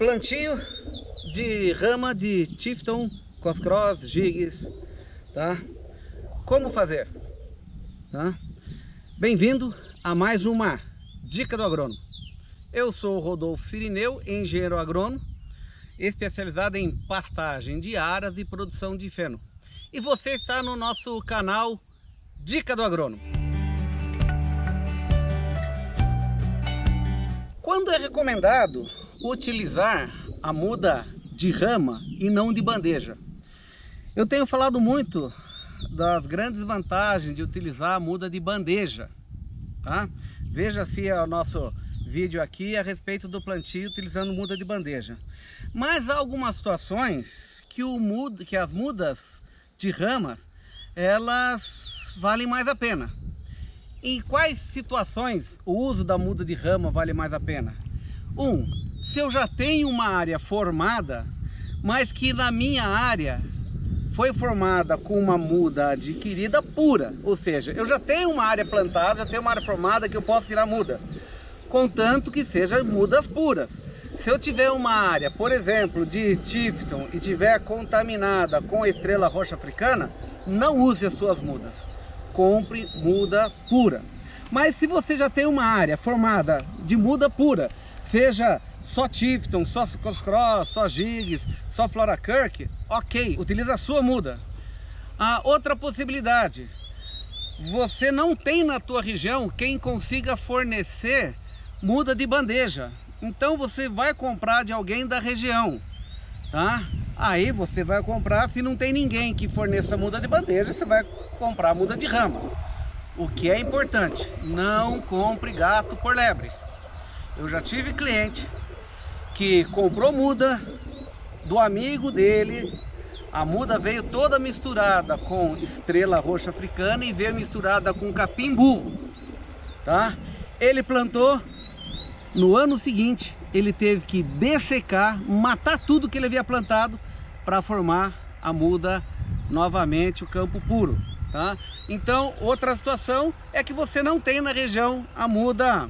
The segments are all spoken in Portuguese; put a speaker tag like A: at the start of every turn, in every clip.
A: Plantio de rama de Tifton, Coscross, Gigs, tá? Como fazer? Tá? Bem-vindo a mais uma Dica do Agrônomo. Eu sou o Rodolfo Cirineu, engenheiro agrônomo, especializado em pastagem de aras e produção de feno. E você está no nosso canal Dica do Agrônomo. Quando é recomendado utilizar a muda de rama e não de bandeja? Eu tenho falado muito das grandes vantagens de utilizar a muda de bandeja, tá? Veja-se o nosso vídeo aqui a respeito do plantio utilizando muda de bandeja. Mas há algumas situações que as mudas de ramas, elas valem mais a pena. Em quais situações o uso da muda de rama vale mais a pena? Se eu já tenho uma área formada, mas que na minha área foi formada com uma muda adquirida pura, ou seja, eu já tenho uma área plantada, já tenho uma área formada que eu posso tirar muda, contanto que seja mudas puras. Se eu tiver uma área, por exemplo, de Tifton e tiver contaminada com a estrela roxa africana, não use as suas mudas. Compre muda pura. Mas se você já tem uma área formada de muda pura, seja só Tifton, só Coscross, só Gigs, só Florakirk, ok, utiliza a sua muda. A outra possibilidade, você não tem na tua região quem consiga fornecer muda de bandeja, então você vai comprar de alguém da região, tá? Aí você vai comprar, se não tem ninguém que forneça muda de bandeja, você vai comprar muda de rama. O que é importante, não compre gato por lebre. Eu já tive cliente que comprou muda do amigo dele, a muda veio toda misturada com estrela roxa africana e veio misturada com capim burro, tá? Ele plantou, no ano seguinte ele teve que dessecar, matar tudo que ele havia plantado para formar a muda novamente, o campo puro, tá? Então, outra situação é que você não tem na região a muda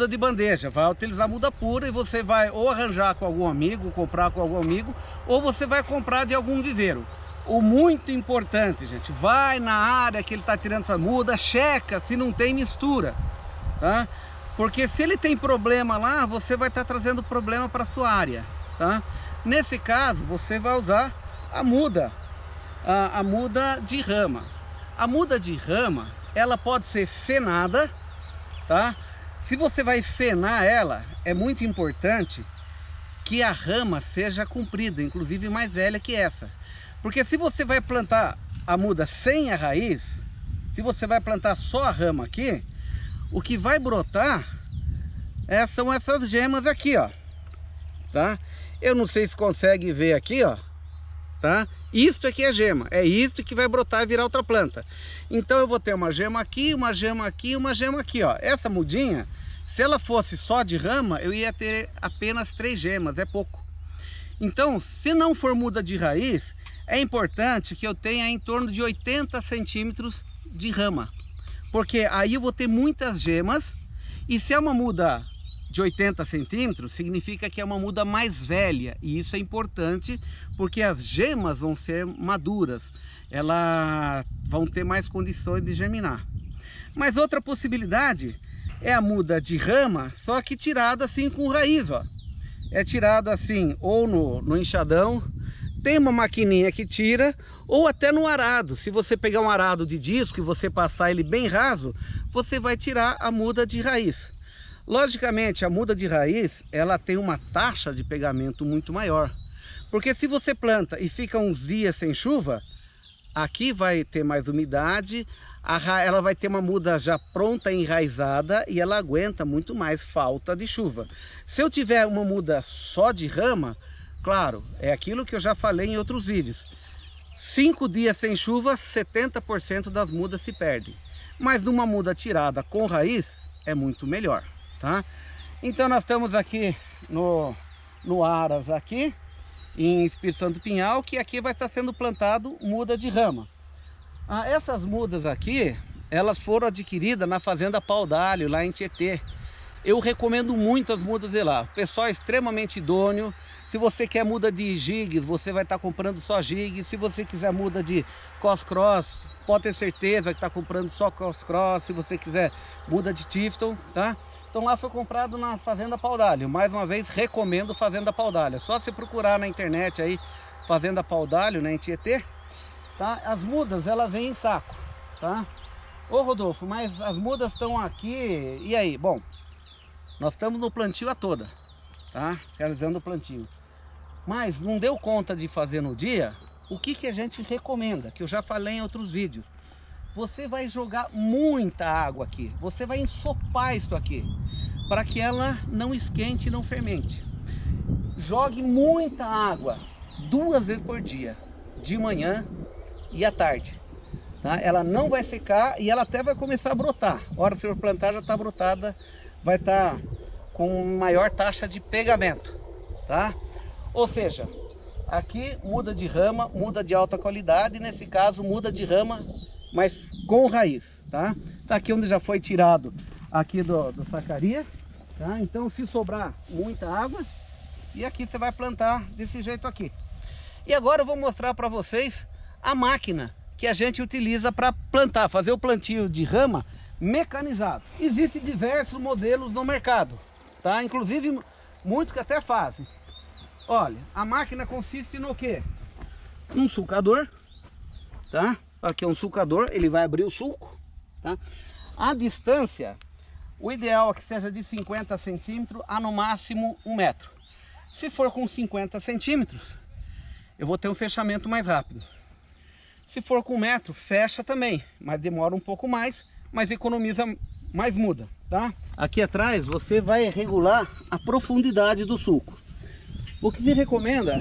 A: de bandeja, vai utilizar muda pura e você vai ou arranjar com algum amigo, comprar com algum amigo, ou você vai comprar de algum viveiro. O muito importante, gente, vai na área que ele está tirando essa muda, checa se não tem mistura, tá? Porque se ele tem problema lá, você vai estar trazendo problema para sua área, tá? Nesse caso, você vai usar a muda de rama. A muda de rama, ela pode ser fenada, tá? Se você vai fenar ela, é muito importante que a rama seja comprida, inclusive mais velha que essa. Porque se você vai plantar a muda sem a raiz, se você vai plantar só a rama aqui, o que vai brotar são essas gemas aqui, ó, tá? Eu não sei se consegue ver aqui, ó, tá? Isto aqui é gema, é isto que vai brotar e virar outra planta. Então eu vou ter uma gema aqui, uma gema aqui, uma gema aqui, ó. Essa mudinha, se ela fosse só de rama, eu ia ter apenas 3 gemas, é pouco. Então, se não for muda de raiz, é importante que eu tenha em torno de 80 centímetros de rama, porque aí eu vou ter muitas gemas. E se é uma muda de 80 centímetros, significa que é uma muda mais velha, e isso é importante porque as gemas vão ser maduras, elas vão ter mais condições de germinar. Mas outra possibilidade é a muda de rama, só que tirada assim com raiz, ó. É tirado assim ou no enxadão, tem uma maquininha que tira, ou até no arado. Se você pegar um arado de disco e você passar ele bem raso, você vai tirar a muda de raiz. Logicamente, a muda de raiz, ela tem uma taxa de pegamento muito maior. Porque se você planta e fica uns dias sem chuva, aqui vai ter mais umidade, ela vai ter uma muda já pronta, enraizada, e ela aguenta muito mais falta de chuva. Se eu tiver uma muda só de rama, claro, é aquilo que eu já falei em outros vídeos. 5 dias sem chuva, 70% das mudas se perdem. Mas numa muda tirada com raiz, é muito melhor, tá? Então nós estamos aqui no Aras aqui, em Espírito Santo Pinhal, que aqui vai estar sendo plantado muda de rama. Essas mudas aqui, elas foram adquiridas na fazenda Pau d'Alho, lá em Tietê. Eu recomendo muito as mudas Elar. O pessoal é extremamente idôneo. Se você quer muda de gigs, você vai estar comprando só gigs. Se você quiser muda de cross, pode ter certeza que está comprando só cross. Se você quiser muda de Tifton, tá? Então lá foi comprado na Fazenda Paudalho. Mais uma vez, recomendo Fazenda Paudalho. É só você procurar na internet aí, Fazenda Paudalho, né, em Tietê, tá? As mudas, ela vem em saco, tá? Ô Rodolfo, mas as mudas estão aqui, e aí? Bom, nós estamos no plantio a toda, tá? Realizando o plantio. Mas não deu conta de fazer no dia, o que que a gente recomenda? Que eu já falei em outros vídeos. Você vai jogar muita água aqui, você vai ensopar isso aqui, para que ela não esquente e não fermente. Jogue muita água, 2 vezes por dia, de manhã e à tarde, tá? Ela não vai secar e ela até vai começar a brotar. A hora que você for plantar já está brotada, vai estar com maior taxa de pegamento, tá? Ou seja, aqui muda de rama, muda de alta qualidade, nesse caso muda de rama, mas com raiz, tá? Tá aqui onde já foi tirado aqui do sacaria, tá? Então se sobrar muita água, e aqui você vai plantar desse jeito aqui. E agora eu vou mostrar para vocês a máquina que a gente utiliza para plantar, fazer o plantio de rama mecanizado. Existem diversos modelos no mercado, tá? Inclusive muitos que até fazem. Olha, a máquina consiste no que? Num sulcador, tá? Aqui é um sulcador, ele vai abrir o sulco, tá? A distância, o ideal é que seja de 50 centímetros a no máximo 1 metro. Se for com 50 centímetros, eu vou ter um fechamento mais rápido. Se for com 1 metro, fecha também, mas demora um pouco mais, mas economiza mais muda, tá? Aqui atrás você vai regular a profundidade do sulco. O que se recomenda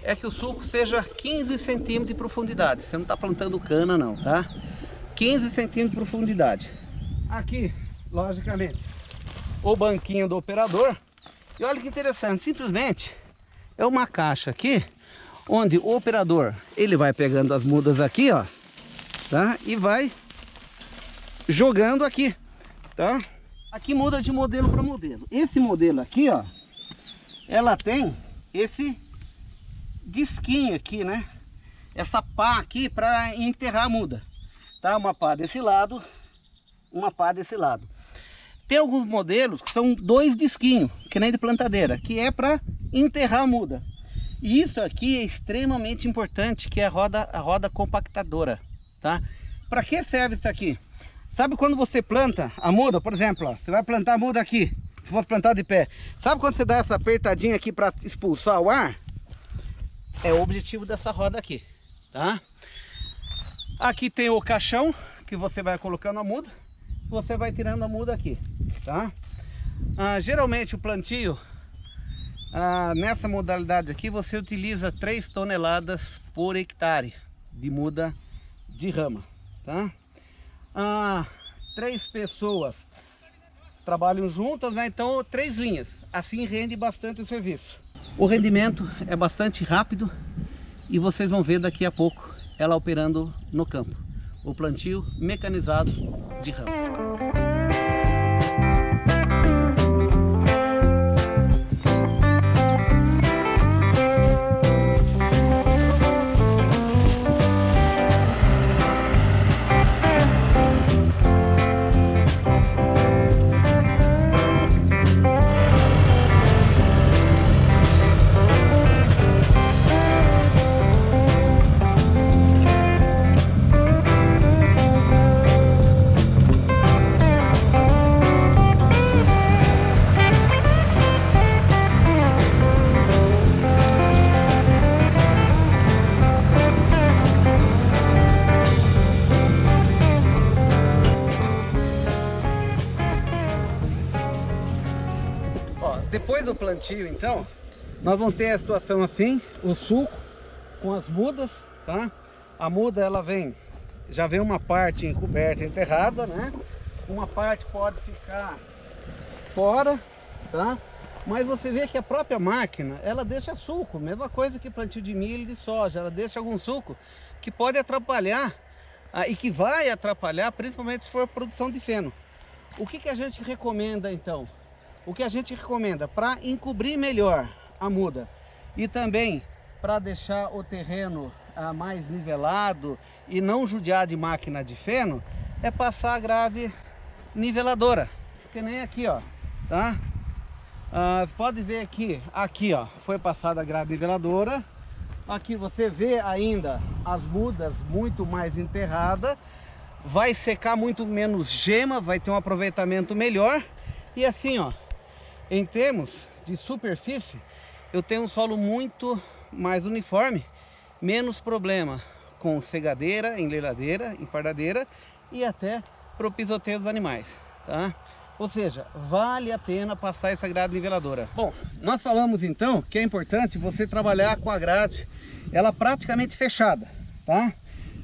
A: é que o sulco seja 15 centímetros de profundidade. Você não está plantando cana não, tá? 15 centímetros de profundidade. Aqui, logicamente, o banquinho do operador. E olha que interessante, simplesmente é uma caixa aqui, onde o operador, ele vai pegando as mudas aqui, ó, tá? E vai jogando aqui, tá? Aqui muda de modelo para modelo. Esse modelo aqui, ó, ela tem esse disquinho aqui, né? Essa pá aqui para enterrar a muda, tá? Uma pá desse lado, uma pá desse lado. Tem alguns modelos que são 2 disquinhos, que nem de plantadeira, que é para enterrar a muda. E isso aqui é extremamente importante, que é a roda compactadora, tá? Para que serve isso aqui? Sabe quando você planta a muda, por exemplo, ó, você vai plantar a muda aqui, se fosse plantar de pé. Sabe quando você dá essa apertadinha aqui para expulsar o ar? É o objetivo dessa roda aqui, tá? Aqui tem o caixão, que você vai colocando a muda, você vai tirando a muda aqui, tá? Geralmente o plantio, nessa modalidade aqui, você utiliza 3 toneladas por hectare de muda de rama, tá? 3 pessoas trabalham juntas, né? Então 3 linhas, assim rende bastante o serviço. O rendimento é bastante rápido e vocês vão ver daqui a pouco ela operando no campo. O plantio mecanizado de rama. Depois do plantio, então, nós vamos ter a situação assim, o sulco com as mudas, tá? A muda, ela já vem uma parte encoberta, enterrada, né? Uma parte pode ficar fora, tá? Mas você vê que a própria máquina, ela deixa sulco, mesma coisa que plantio de milho e de soja, ela deixa algum sulco que pode atrapalhar e que vai atrapalhar, principalmente se for produção de feno. O que a gente recomenda então? O que a gente recomenda para encobrir melhor a muda e também para deixar o terreno mais nivelado e não judiar de máquina de feno, é passar a grade niveladora, que nem aqui, ó, tá? Você pode ver aqui ó, foi passada a grade niveladora. Aqui você vê ainda as mudas muito mais enterradas, vai secar muito menos gema, vai ter um aproveitamento melhor. E assim, ó, em termos de superfície, eu tenho um solo muito mais uniforme, menos problema com cegadeira, enleiladeira, enfardadeira e até para o pisoteio dos animais, tá? Ou seja, vale a pena passar essa grade niveladora. Bom, nós falamos então que é importante você trabalhar com a grade, ela praticamente fechada, tá?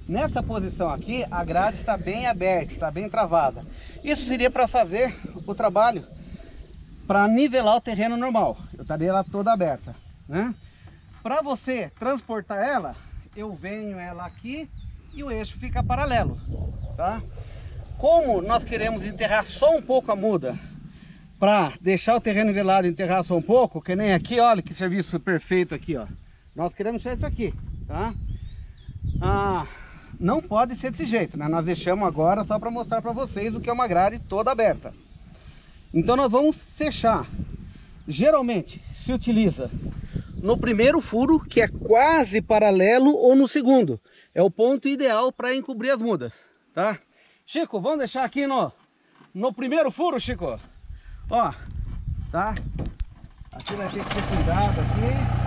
A: Nessa posição aqui, a grade está bem aberta, está bem travada. Isso seria para fazer o trabalho para nivelar o terreno normal. Eu estaria ela toda aberta, né? Para você transportar ela, eu venho ela aqui e o eixo fica paralelo, tá? Como nós queremos enterrar só um pouco a muda, para deixar o terreno nivelado e enterrar só um pouco, que nem aqui, olha que serviço perfeito aqui, ó. Nós queremos deixar isso aqui, tá? Não pode ser desse jeito, né? Nós deixamos agora só para mostrar para vocês o que é uma grade toda aberta. Então nós vamos fechar. Geralmente se utiliza no primeiro furo, que é quase paralelo, ou no segundo. É o ponto ideal para encobrir as mudas, tá? Chico, vamos deixar aqui no primeiro furo, Chico. Ó, tá? Aqui vai ter que ter cuidado aqui.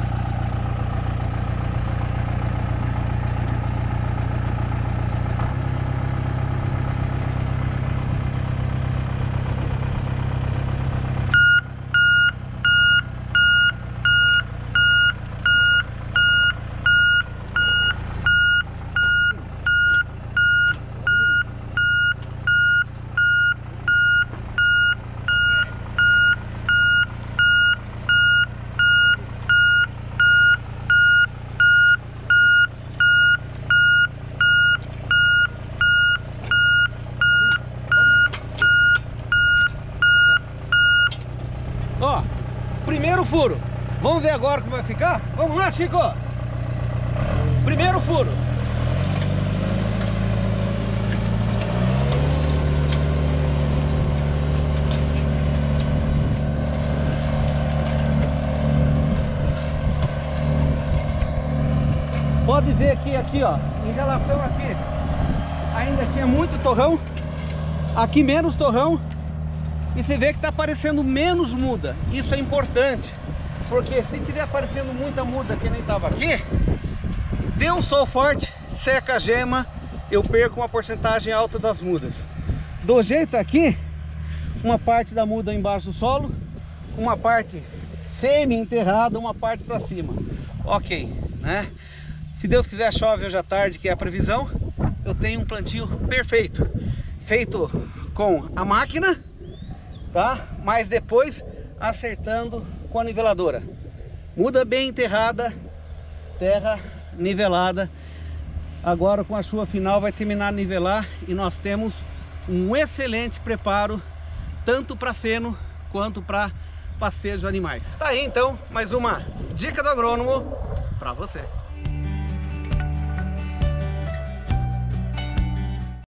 A: Ó, primeiro furo. Vamos ver agora como vai ficar? Vamos lá, Chico! Primeiro furo. Pode ver que aqui, ó, em relação aqui, ainda tinha muito torrão. Aqui menos torrão. E você vê que está aparecendo menos muda. Isso é importante, porque se tiver aparecendo muita muda que nem estava aqui, deu um sol forte, seca a gema, eu perco uma porcentagem alta das mudas. Do jeito aqui, uma parte da muda embaixo do solo, uma parte semi-enterrada, uma parte para cima. Ok, né? Se Deus quiser, chove hoje à tarde, que é a previsão, eu tenho um plantio perfeito, feito com a máquina, tá? Mas depois acertando com a niveladora. Muda bem enterrada, terra nivelada. Agora com a chuva final vai terminar de nivelar e nós temos um excelente preparo tanto para feno quanto para passeio de animais. Tá aí então mais uma dica do agrônomo para você.